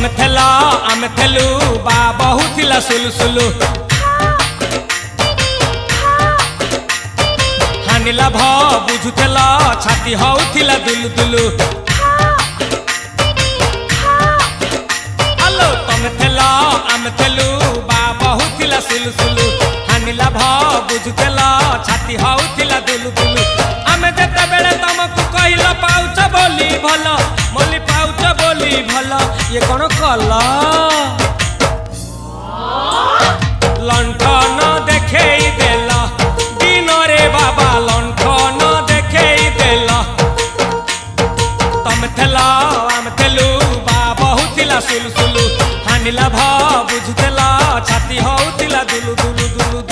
तमे थेल आमे थेलु बा बहुथिला सुलुसुलु हानिला भ बुझुथेल छाती होउथिला दुलु दुलु आलो तमे थेल आमे थेलु बा बहुथिला सुलुसुलु हानिला भ बुझुथेल छाती होउथिला दुलु दुलु आमे जेते बेले तमकु कहिला पाउछ बोली भल मोली पाउछ बोली भल ये कोन कला लंठन देखेई देला दिन रे बाबा लंठन देखेई देला तमे थेला आमे थेलु बा बहुथिला सुलुसुलु हानिला भ बुझुथेला छाती होउथिला दुलु दुलु दुलु